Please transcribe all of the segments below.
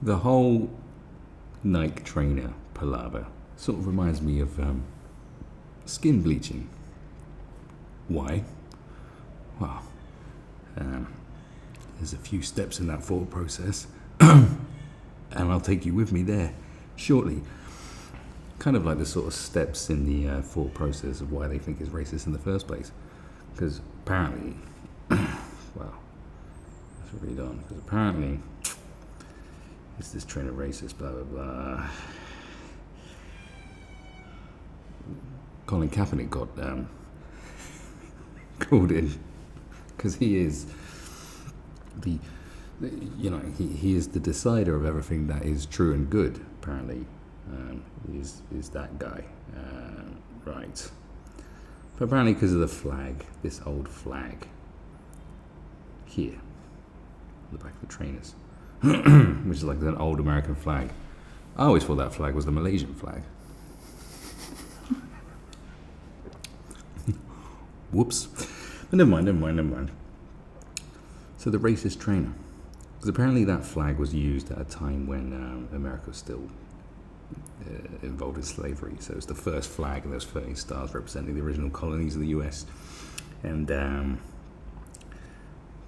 The whole Nike trainer palaver sort of reminds me of skin bleaching. Why? Well, there's a few steps in that thought process, and I'll take you with me there shortly. Kind of like the sort of steps in the thought process of why they think it's racist in the first place. Because apparently, well, let's read on. Because apparently, is this trainer racist? Blah blah blah. Colin Kaepernick got called in because he is he is the decider of everything that is true and good. Apparently, is that guy, right? But apparently, because of the flag, this old flag here, on the back of the trainers, which is like an old American flag. I always thought that flag was the Malaysian flag. Whoops. But never mind. So the racist trainer. Because apparently that flag was used at a time when America was still involved in slavery. So it's the first flag, and there's 13 stars representing the original colonies of the US. And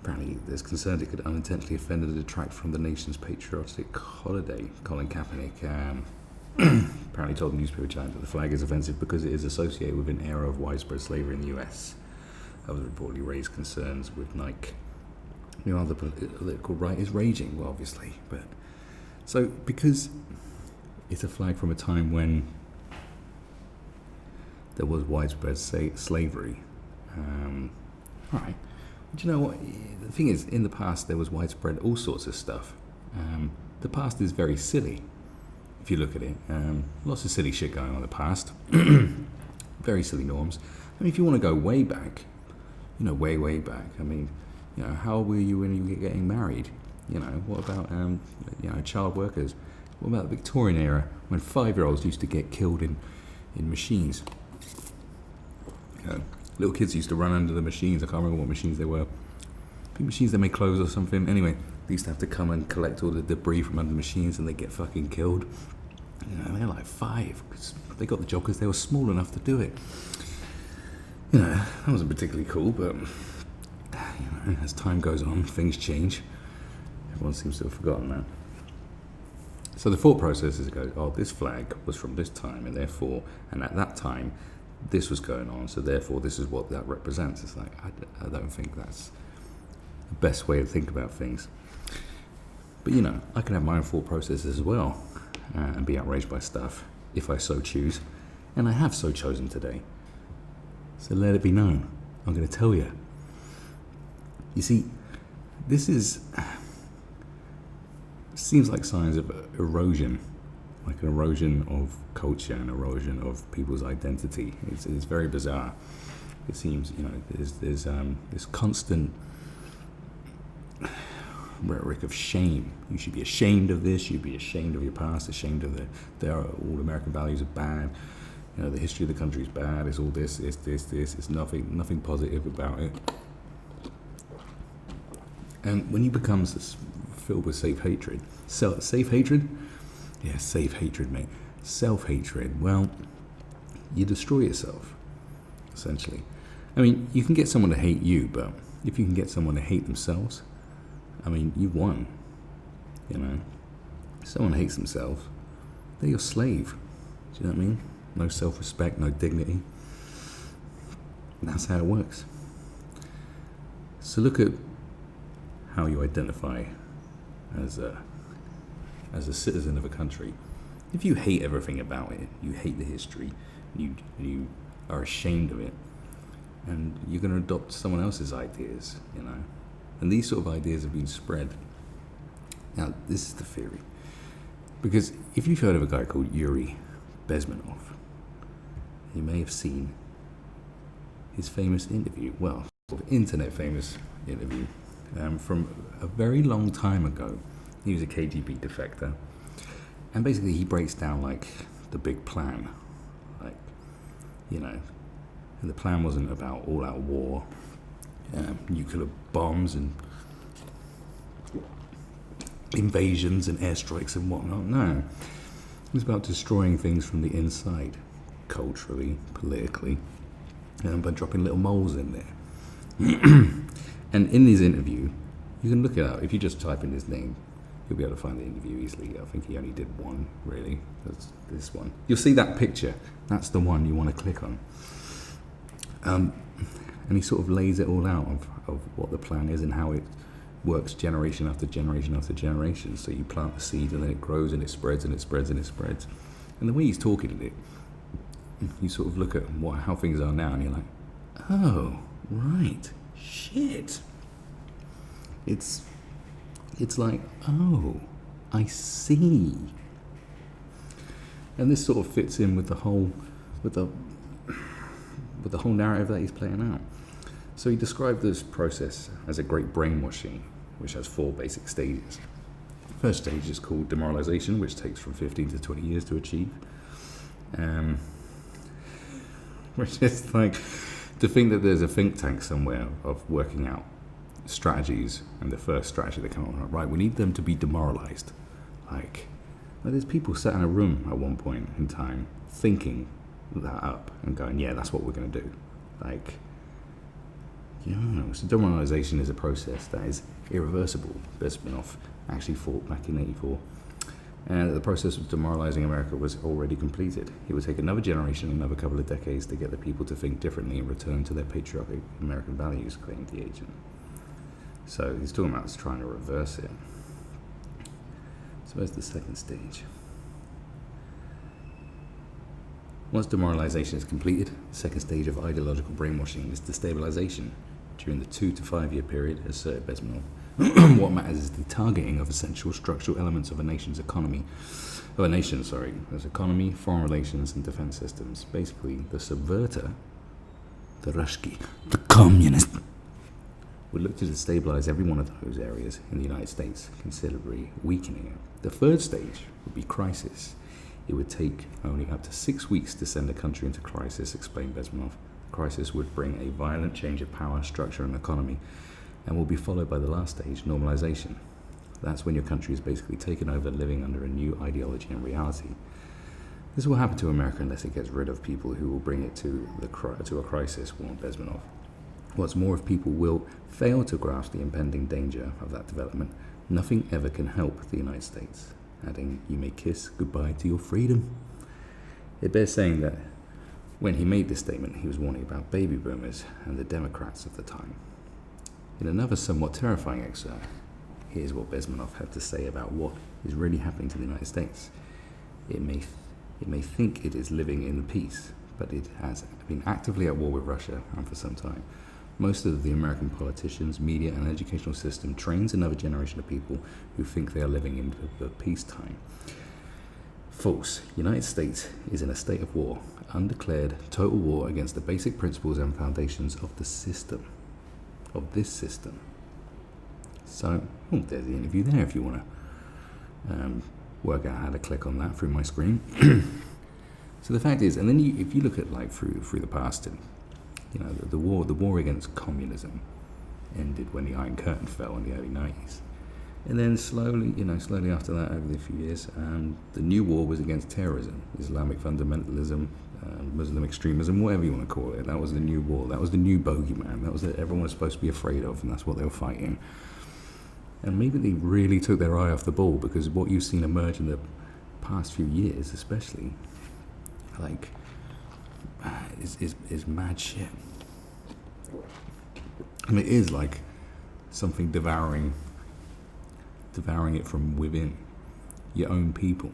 apparently there's concern it could unintentionally offend and detract from the nation's patriotic holiday. Colin Kaepernick apparently told the newspaper giant that the flag is offensive because it is associated with an era of widespread slavery in the US. Others reportedly raised concerns with Nike. The political right is raging, well, obviously. But so, because it's a flag from a time when there was widespread slavery, all right. But you know what? The thing is, in the past, there was widespread all sorts of stuff. The past is very silly. If you look at it, lots of silly shit going on in the past. Very silly norms. I mean, if you want to go way back, way back. I mean, how old were you when you were getting married? What about, child workers? What about the Victorian era when 5-year-olds used to get killed in machines? Little kids used to run under the machines. I can't remember what machines they were. I think machines that make clothes or something. Anyway, they used to have to come and collect all the debris from under the machines, and they get fucking killed. They're like 5 because they got the job because they were small enough to do it. That wasn't particularly cool, but as time goes on, things change. Everyone seems to have forgotten that. So the thought process is go, oh, this flag was from this time, and therefore, and at that time, this was going on, so therefore this is what that represents. It's like, I don't think that's the best way to think about things. But I can have my own thought processes as well, and be outraged by stuff if I so choose, and I have so chosen today. So let it be known. I'm going to tell you. You see, this seems like signs of erosion, like an erosion of culture, an erosion of people's identity. It's very bizarre. It seems, there's this constant rhetoric of shame. You should be ashamed of this. You should be ashamed of your past. Ashamed of all American values are bad. The history of the country is bad. It's all this. It's this. It's nothing positive about it. And when you become filled with safe hatred, safe hatred, yeah, safe hatred, mate. Self-hatred. Well, you destroy yourself, essentially. I mean, you can get someone to hate you, but if you can get someone to hate themselves, I mean, you've won. If someone hates themselves, they're your slave. Do you know what I mean? No self-respect, no dignity. And that's how it works. So look at how you identify as a citizen of a country. If you hate everything about it, you hate the history, you are ashamed of it, and you're going to adopt someone else's ideas, And these sort of ideas have been spread. Now, this is the theory. Because if you've heard of a guy called Yuri Bezmenov, you may have seen his famous interview, well, sort of internet famous interview, from a very long time ago. He was a KGB defector. And basically he breaks down like the big plan. Like, and the plan wasn't about all-out war, nuclear bombs and invasions and airstrikes and whatnot. No. It was about destroying things from the inside, culturally, politically, and by dropping little moles in there. And in his interview, you can look it up. If you just type in his name, you'll be able to find the interview easily. I think he only did one, really. That's this one. You'll see that picture. That's the one you want to click on. And he sort of lays it all out of what the plan is and how it works generation after generation after generation. So you plant the seed and then it grows and it spreads and it spreads and it spreads. And the way he's talking to it, you sort of look at how things are now and you're like, oh, right, shit. It's like, oh, I see. And this sort of fits in with the whole narrative that he's playing out. So he described this process as a great brainwashing, which has 4 basic stages. The first stage is called demoralization, which takes from 15 to 20 years to achieve. Which is like, to think that there's a think tank somewhere of working out strategies, and the first strategy they come up with, right, we need them to be demoralized. Like there's people sat in a room at one point in time thinking that up and going, yeah, that's what we're going to do. Like, so demoralization is a process that is irreversible. Bezmenov actually fought back in 84. And the process of demoralizing America was already completed. It would take another generation, another couple of decades to get the people to think differently and return to their patriotic American values, claimed the agent. So he's talking about trying to reverse it. So where's the second stage? Once demoralization is completed, the second stage of ideological brainwashing is destabilization. During the 2 to 5 year period, asserted Bezmenov, what matters is the targeting of essential structural elements of a nation's economy. There's economy, foreign relations, and defense systems. Basically, the subverter, the Ruski, the communist, would look to destabilize every one of those areas in the United States, considerably weakening it. The third stage would be crisis. It would take only up to 6 weeks to send a country into crisis, explained Bezmenov. Crisis would bring a violent change of power, structure, and economy, and will be followed by the last stage, normalization. That's when your country is basically taken over, living under a new ideology and reality. This will happen to America unless it gets rid of people who will bring it to a crisis, warned Bezmenov. What's more, if people will fail to grasp the impending danger of that development, nothing ever can help the United States, adding, you may kiss goodbye to your freedom. It bears saying that when he made this statement, he was warning about baby boomers and the Democrats of the time. In another somewhat terrifying excerpt, here's what Bezmenov had to say about what is really happening to the United States. It may think it is living in peace, but it has been actively at war with Russia and for some time. Most of the American politicians, media, and educational system trains another generation of people who think they are living in the peacetime. False. United States is in a state of war, undeclared total war against the basic principles and foundations of the system, of this system. So, there's the interview there if you want to work out how to click on that through my screen. So the fact is, and then if you look at like through the past, and the war against communism ended when the Iron Curtain fell in the early 90s. And then slowly after that, over the few years, the new war was against terrorism, Islamic fundamentalism, Muslim extremism, whatever you want to call it. That was the new war. That was the new bogeyman. That was what everyone was supposed to be afraid of, and that's what they were fighting. And maybe they really took their eye off the ball, because what you've seen emerge in the past few years, especially, like, is mad shit. And it is like something devouring it from within your own people.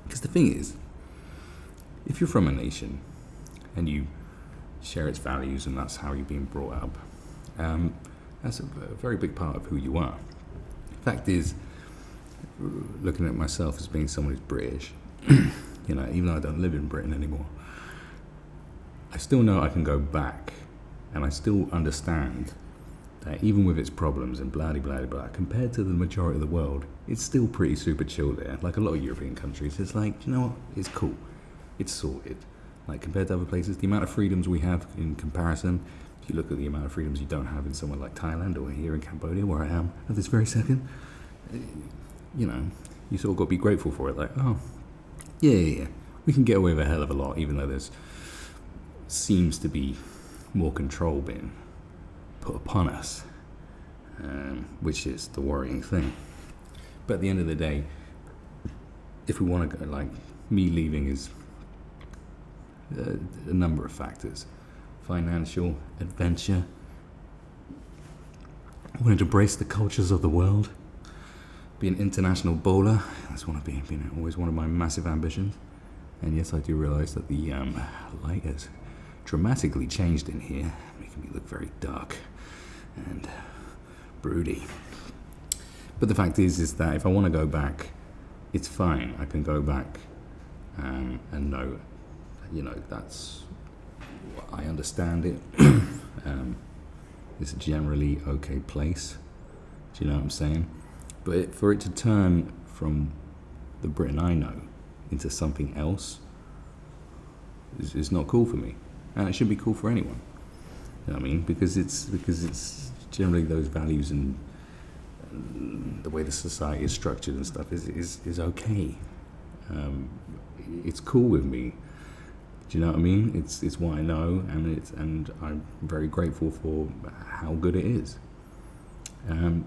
Because the thing is, if you're from a nation and you share its values and that's how you're being brought up, that's a very big part of who you are. Fact is, looking at myself as being someone who's British, even though I don't live in Britain anymore, I still know I can go back, and I still understand that even with its problems and blah blah blah, compared to the majority of the world, it's still pretty super chill there. Like a lot of European countries, it's like, you know what, it's cool, it's sorted. Like compared to other places, the amount of freedoms we have in comparison, if you look at the amount of freedoms you don't have in somewhere like Thailand or here in Cambodia, where I am at this very second, you sort of got to be grateful for it. Like, oh, yeah, we can get away with a hell of a lot, even though there's seems to be more control being put upon us, which is the worrying thing. But at the end of the day, if we want to go, like, me leaving is a number of factors. Financial, adventure, wanting to embrace the cultures of the world, be an international bowler. That's always one of my massive ambitions. And yes, I do realise that the light has dramatically changed in here, making me look very dark and broody. But the fact is that if I want to go back, it's fine. I can go back and know, that's, I understand it. It's a generally okay place. Do you know what I'm saying? But for it to turn from the Britain I know into something else is not cool for me, and it shouldn't be cool for anyone. You know what I mean? Because it's generally those values and the way the society is structured and stuff is okay. It's cool with me. Do you know what I mean? It's what I know, and I'm very grateful for how good it is. And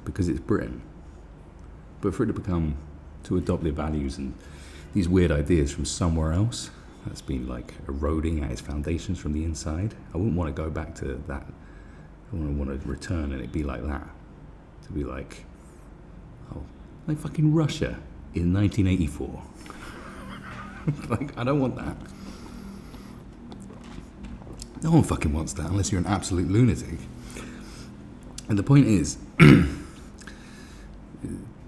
because it's Britain. But for it to adopt their values and these weird ideas from somewhere else that's been like eroding at its foundations from the inside, I wouldn't want to go back to that. I wouldn't want to return and it be like that. To be like fucking Russia in 1984. Like, I don't want that. No one fucking wants that unless you're an absolute lunatic. And the point is,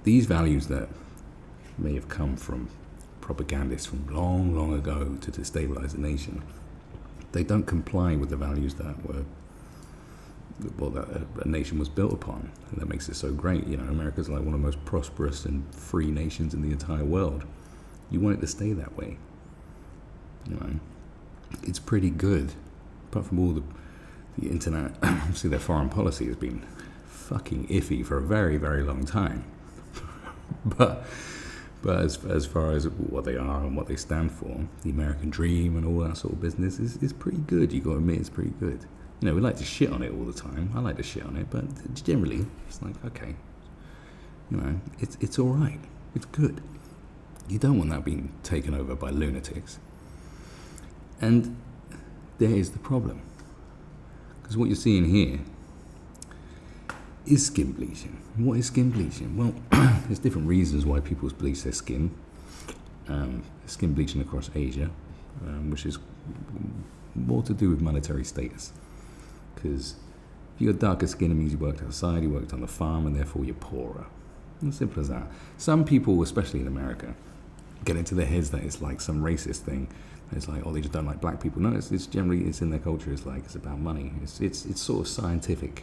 these values that may have come from propagandists from long, long ago to destabilize the nation, they don't comply with the values that a nation was built upon. And that makes it so great. America's like one of the most prosperous and free nations in the entire world. You want it to stay that way. It's pretty good. Apart from all the internet, obviously their foreign policy has been fucking iffy for a very, very long time. but as far as what they are and what they stand for, the American dream and all that sort of business is pretty good. You got to admit, it's pretty good. We like to shit on it all the time. I like to shit on it, but generally it's like, okay, it's all right. It's good. You don't want that being taken over by lunatics. And there is the problem. Because what you're seeing here is skin bleaching. What is skin bleaching? Well, there's different reasons why people bleach their skin. Skin bleaching across Asia, which is more to do with monetary status. Because if you got darker skin, it means you worked outside, you worked on the farm, and therefore you're poorer. As simple as that. Some people, especially in America, get into their heads that it's like some racist thing. It's like, oh, they just don't like black people. No, it's generally, it's in their culture. It's like, it's about money. It's sort of scientific. Do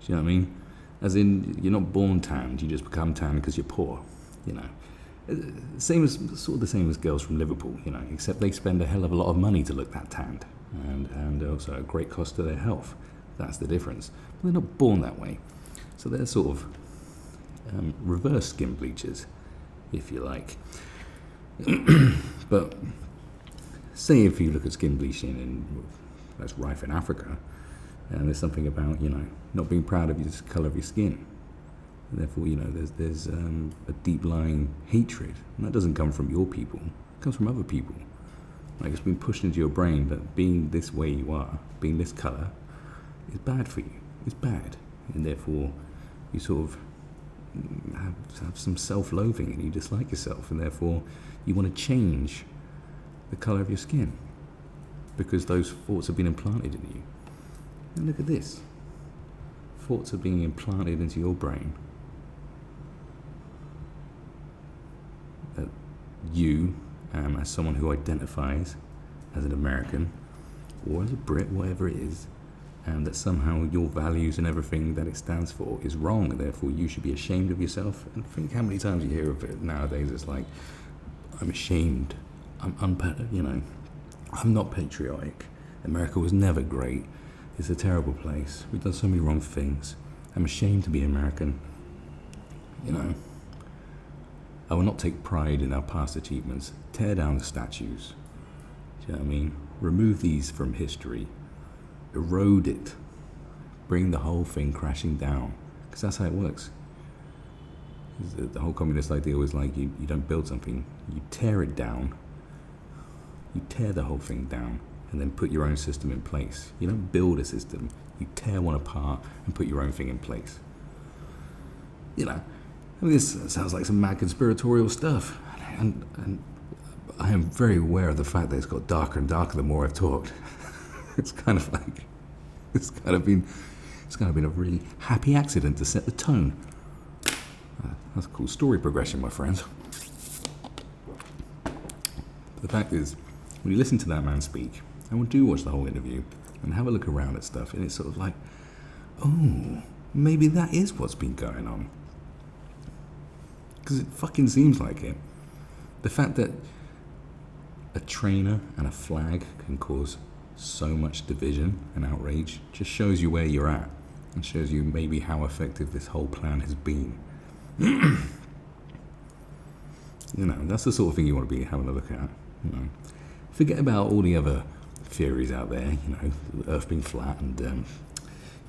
you know what I mean? As in, you're not born tanned, you just become tanned because you're poor. Sort of the same as girls from Liverpool. Except they spend a hell of a lot of money to look that tanned, and also at great cost to their health. That's the difference. But they're not born that way, so they're sort of reverse skin bleachers, if you like. But say if you look at skin bleaching that's rife in Africa, and there's something about not being proud of the colour of your skin, and therefore there's a deep lying hatred, and that doesn't come from your people, it comes from other people. Like, it's been pushed into your brain that being this way you are, being this colour, is bad for you. It's bad, and therefore you sort of have some self-loathing and you dislike yourself, and therefore you want to change the colour of your skin because those thoughts have been implanted in you. And look at this. Thoughts are being implanted into your brain that you, as someone who identifies as an American or as a Brit, whatever it is, and that somehow your values and everything that it stands for is wrong, and therefore you should be ashamed of yourself. And think how many times you hear of it nowadays. It's like, I'm ashamed. I'm not patriotic. America was never great. It's a terrible place. We've done so many wrong things. I'm ashamed to be American. You know, I will not take pride in our past achievements. Tear down the statues. Do you know what I mean? Remove these from history. Erode it. Bring the whole thing crashing down. Because that's how it works. The whole communist idea was like, you don't build something, you tear it down. You tear the whole thing down and then put your own system in place. You don't build a system, you tear one apart and put your own thing in place. You know, I mean, this sounds like some mad conspiratorial stuff. And I am very aware of the fact that it's got darker and darker the more I've talked. It's kind of been a really happy accident to set the tone. That's a cool story progression, my friends. But the fact is, when you listen to that man speak, and we'll do watch the whole interview and have a look around at stuff, and it's sort of like, oh, maybe that is what's been going on. Because it fucking seems like it. The fact that a trainer and a flag can cause so much division and outrage just shows you where you're at and shows you maybe how effective this whole plan has been. You know, that's the sort of thing you want to be having a look at. You know, forget about all the other theories out there. You know, the Earth being flat, and you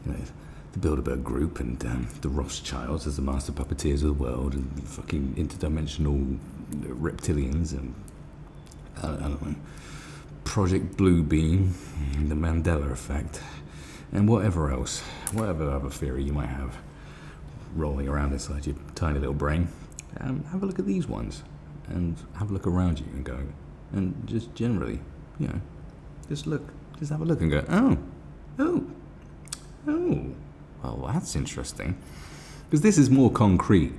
know, the Bilderberg Group, and the Rothschilds as the master puppeteers of the world, and fucking interdimensional reptilians, and I don't know, Project Bluebeam, the Mandela effect, and whatever else, whatever other theory you might have rolling around inside your tiny little brain. Have a look at these ones and have a look around you and go, and just generally, you know, just have a look and go, oh, well, that's interesting. Because this is more concrete.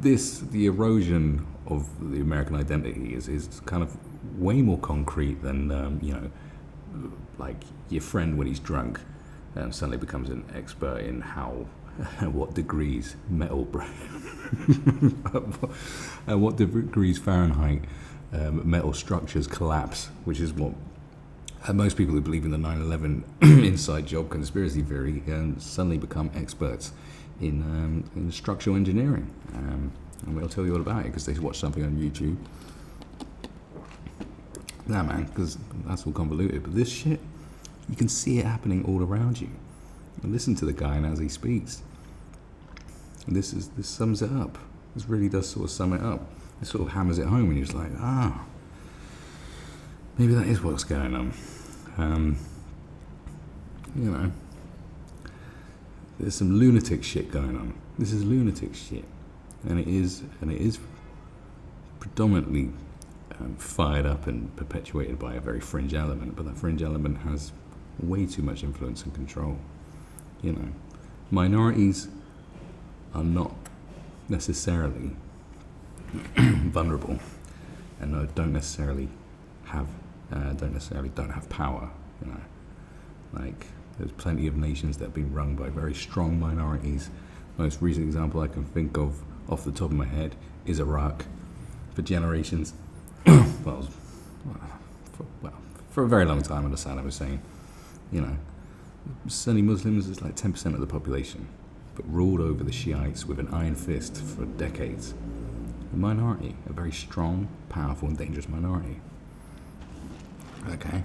The erosion of the American identity is kind of way more concrete than, you know, like your friend when he's drunk suddenly becomes an expert in what degrees metal, at what degrees Fahrenheit metal structures collapse, which is what most people who believe in the 9/11 inside job conspiracy theory suddenly become experts in structural engineering, and we'll tell you all about it because they watch something on YouTube. Nah, man, because that's all convoluted. But this shit, you can see it happening all around you. And listen to the guy and as he speaks. And this sums it up. This really does sort of sum it up. It sort of hammers it home, and you're just like, maybe that is what's going on. You know, there's some lunatic shit going on. This is lunatic shit, and it is predominantly fired up and perpetuated by a very fringe element. But that fringe element has way too much influence and control. You know, minorities are not necessarily vulnerable, and don't necessarily don't have power. You know, like there's plenty of nations that have been run by very strong minorities. Most recent example I can think of off the top of my head is Iraq. For generations, for a very long time under Saddam Hussein, you know, Sunni Muslims is like 10% of the population, but ruled over the Shiites with an iron fist for decades. A minority, a very strong, powerful, and dangerous minority. Okay.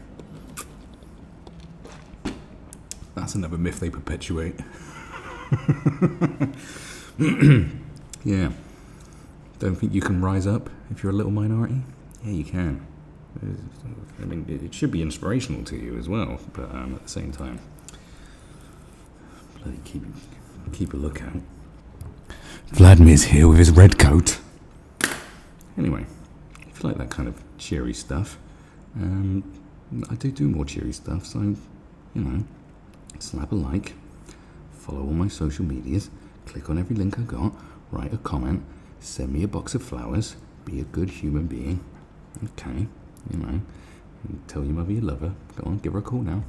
That's another myth they perpetuate. Yeah. Don't think you can rise up if you're a little minority? Yeah, you can. I mean, it should be inspirational to you as well, but at the same time, bloody keep a lookout. Vladimir's here with his red coat. Anyway, if you like that kind of cheery stuff, I do more cheery stuff, so, you know, slap a like, follow all my social medias, click on every link I got, write a comment, send me a box of flowers, be a good human being, okay, you know, tell your mother you love her, go on, give her a call now.